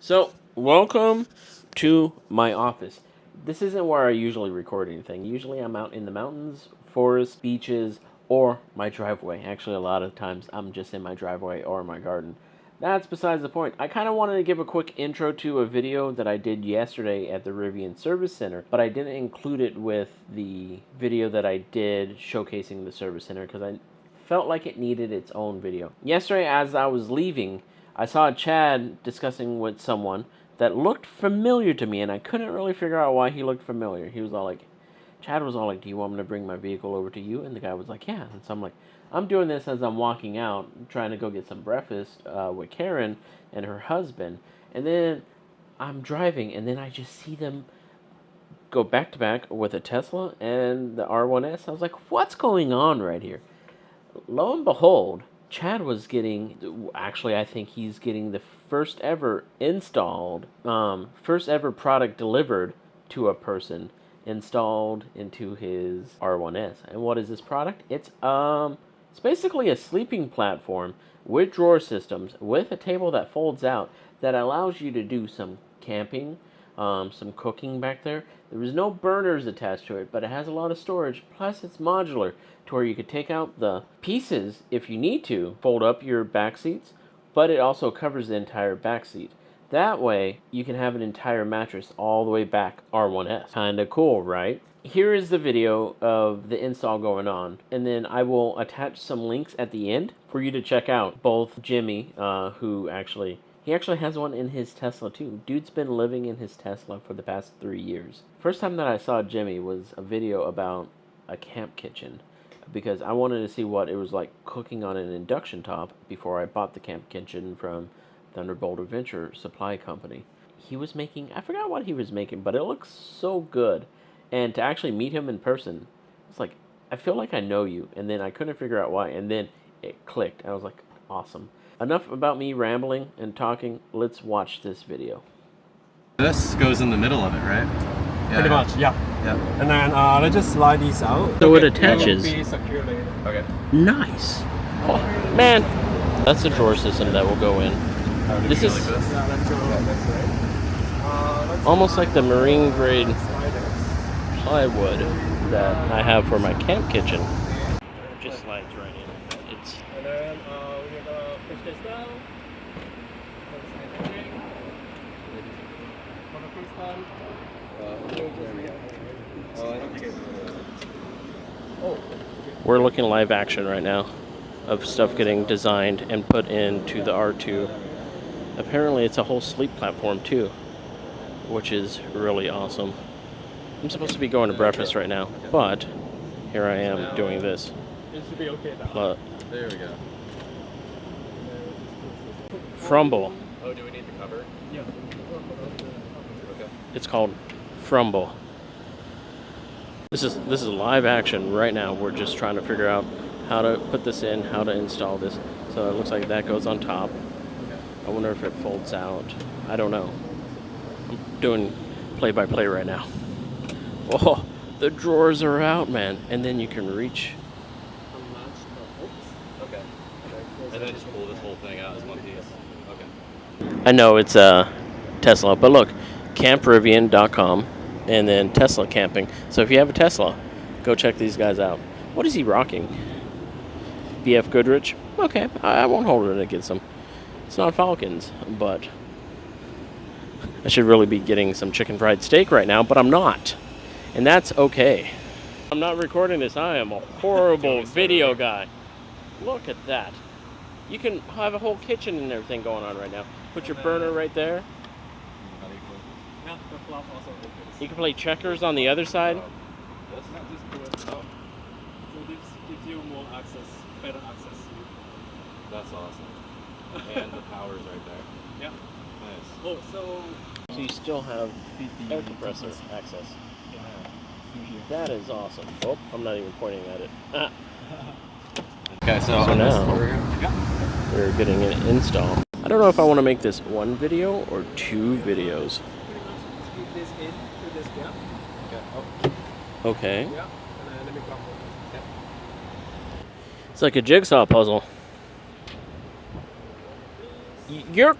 So, welcome to my office. This isn't where I usually record anything. Usually I'm out in the mountains, forests, beaches, or my driveway. Actually, a lot of times I'm just in my driveway or my garden. That's besides the point. I kind of wanted to give a quick intro to a video that I did yesterday at the Rivian Service Center, but I didn't include it with the video that I did showcasing the Service Center because I felt like it needed its own video. Yesterday, as I was leaving, I saw Chad discussing with someone that looked familiar to me, and I couldn't really figure out why he looked familiar. He was all like, Chad was all like, do you want me to bring my vehicle over to you? And the guy was like, yeah. And so I'm like, I'm doing this as I'm walking out, trying to go get some breakfast with Karen and her husband. And then I'm driving, and then I just see them go back to back with a Tesla and the R1S. I was like, what's going on right here? Lo and behold, Chad was getting, actually, I think he's getting the first ever installed, first ever product delivered to a person installed into his R1S. And what is this product? It's basically a sleeping platform with drawer systems with a table that folds out that allows you to do some camping, some cooking back there. There is no burners attached to it, but it has a lot of storage. Plus, it's modular to where you could take out the pieces if you need to, fold up your back seats, but it also covers the entire back seat. That way, you can have an entire mattress all the way back R1S. Kinda cool, right? Here is the video of the install going on, and then I will attach some links at the end for you to check out. Both Jimmy, who he actually has one in his Tesla too. Dude's been living in his Tesla for the past 3 years. First time that I saw Jimmy was a video about a camp kitchen, because I wanted to see what it was like cooking on an induction top before I bought the camp kitchen from Thunderbolt Adventure Supply Company. He was making, I forgot what he was making, but it looks so good. And to actually meet him in person, it's like, I feel like I know you. And then I couldn't figure out why. And then it clicked. I was like, awesome. Enough about me rambling and talking. Let's watch this video. This goes in the middle of it, right? Yeah, pretty much, yeah. And then let's just slide these out. So it attaches. It will be secure later. Okay. Nice. Oh, man, that's the drawer system that will go in. This is Yeah, let's go. almost like the marine grade plywood that I have for my camp kitchen. It just slides right in. It's And then we're gonna push this down. For the first time. There we go. We're looking live action right now of stuff getting designed and put into the R2. Apparently it's a whole sleep platform too, which is really awesome. I'm supposed to be going to breakfast right now, but here I am doing this. It should be okay now. But There we go. Fruble. Oh, do we need the cover? Yeah. Okay. It's called Fruble. This is live action right now. We're just trying to figure out how to put this in, how to install this. So it looks like that goes on top. I wonder if it folds out. I don't know. I'm doing play-by-play right now. Oh, the drawers are out, man. And then you can reach. Okay. And then just pull this whole thing out as one piece. Okay. I know it's a Tesla, but look, camprivian.com and then Tesla camping. So if you have a Tesla, go check these guys out. What is he rocking? BF Goodrich? Okay, I won't hold it against him. It's not Falcons, but I should really be getting some chicken fried steak right now, but I'm not. And that's okay. I'm not recording this. I am a horrible video guy. Look at that. You can have a whole kitchen and everything going on right now. Put your burner right there. Yeah, the flap also opens. You can play checkers on the other side. Not just do it. So this gives you more access, better access. That's awesome. And the power's right there. Yeah. Nice. Oh, so So you still have air compressor access. That is awesome. Oh, I'm not even pointing at it. Okay, so So on this now- over here. We're getting an install. I don't know if I want to make this one video or 2 videos. keep this in to this gap. Okay. Oh. Okay. Yeah. And then let me grab one. Yeah. It's like a jigsaw puzzle. You're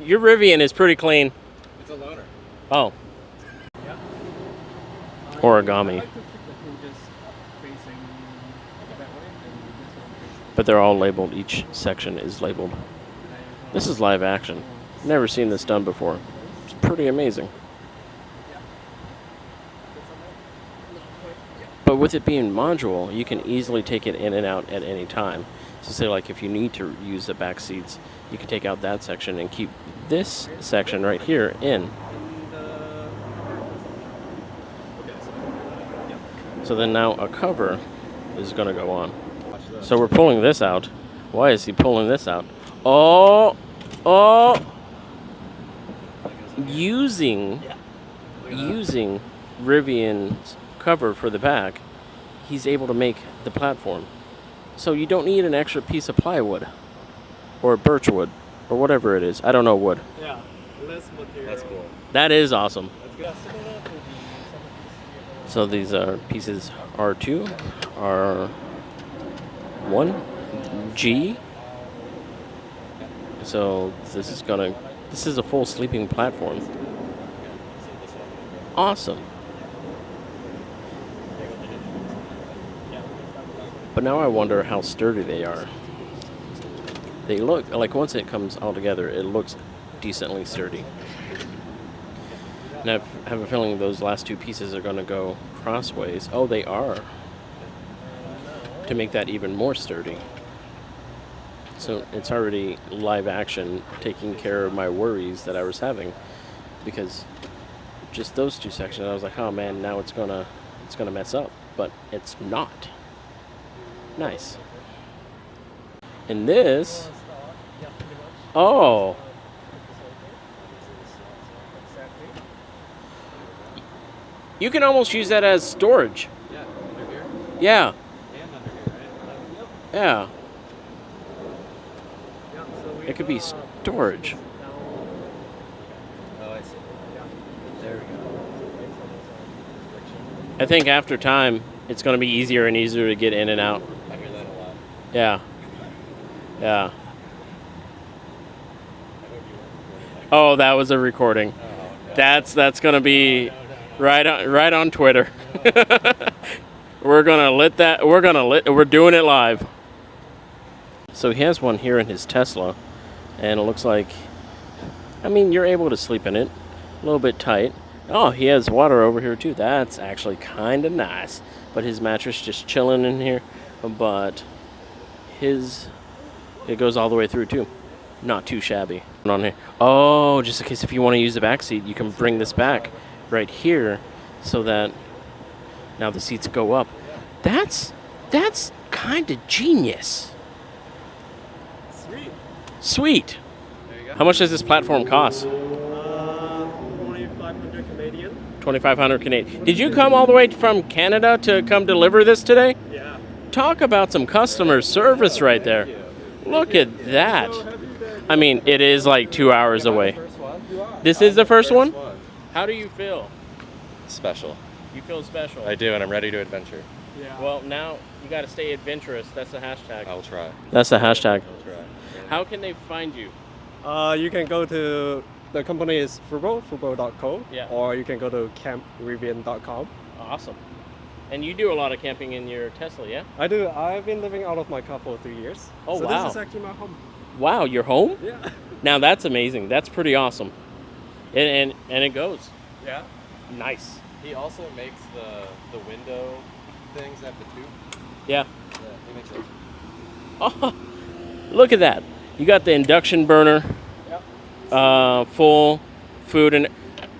Your Rivian is pretty clean. It's a loaner. Oh, Yeah. Origami. I like to keep the hinges facing that way and this one facing. But they're all labeled. Each section is labeled. This is live action. Never seen this done before. It's pretty amazing. But with it being modular, you can easily take it in and out at any time. So say like if you need to use the back seats, you can take out that section and keep this section right here in. So then now a cover is going to go on. So we're pulling this out. Why is he pulling this out? Oh, using Rivian's cover for the back, he's able to make the platform. So you don't need an extra piece of plywood or birchwood or whatever it is. I don't know wood. Yeah, less material. That's cool. That is awesome. Yeah, similar to the So these are pieces R2, R1, G. So this is a full sleeping platform. Awesome. But now I wonder how sturdy they are. They look like once it comes all together, it looks decently sturdy. And I have a feeling those last two pieces are going to go crossways. Oh, they are. To make that even more sturdy. So it's already live action, taking care of my worries that I was having, because just those two sections, I was like, oh man, now it's gonna mess up, but it's not. Nice. And this, oh, you can almost use that as storage. Yeah, under here Yeah, and under here, right? yeah. Yeah, so we It could be storage. Oh, I see. There we go. I think after time, it's going to be easier and easier to get in and out. I hear that a lot. Yeah. Yeah. I hope you weren't recording that. Oh, that was a recording. Oh, no. That's going to be No. right on Twitter. We're doing it live. So he has one here in his Tesla, and it looks like, I mean, you're able to sleep in it. A little bit tight. Oh, he has water over here too. That's actually kind of nice. But his mattress just chilling in here. But it goes all the way through too. Not too shabby. On here. Oh, just in case if you want to use the back seat, you can bring this back right here, so that now the seats go up. That's kind of genius. Sweet. There you go. How much does this platform cost? 2,500 Canadian. 2,500 Canadian. Did you come all the way from Canada to come deliver this today? Yeah. Talk about some customer service right there. Look at that. I mean, it is like 2 hours away. First one? This is the first one? How do you feel? Special. You feel special. I do, and I'm ready to adventure. Yeah. Well, now you got to stay adventurous. That's the hashtag. I'll try. That's the hashtag. I'll try. How can they find you? You can go to the company is Fruble, fruble.co, Yeah. or you can go to camprivian.com. Awesome. And you do a lot of camping in your Tesla, yeah? I do. I've been living out of my car for 3 years. Oh, so wow. This is actually my home. Wow, you're home? Yeah. Now that's amazing. That's pretty awesome. And it goes. Yeah. Nice. He also makes the window things at the tube. Yeah. Yeah, he makes those. Oh, look at that. You got the induction burner, Yep. full food, and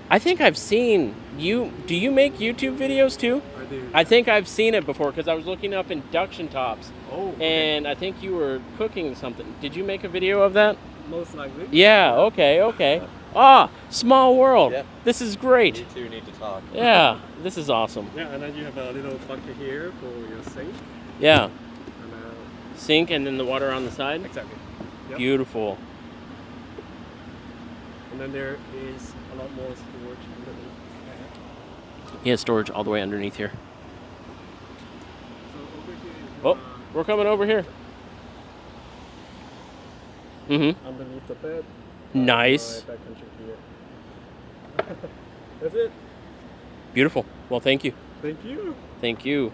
I think I've seen you. Do you make YouTube videos too? I do. I think I've seen it before because I was looking up induction tops, Oh. Okay. and I think you were cooking something. Did you make a video of that? Most likely. Yeah. Okay. Ah, small world. Yep. This is great. You two need to talk. Yeah, this is awesome. Yeah, and then you have a little bucket here for your sink. Yeah, And, sink and then the water on the side. exactly. Yep. Beautiful. And then there is a lot more storage underneath. He has storage all the way underneath here. So over here is Oh, we're coming over here. Mm-hmm. underneath the bed. Nice. My backcountry gear. That's it. Beautiful. Well, thank you. Thank you. Thank you.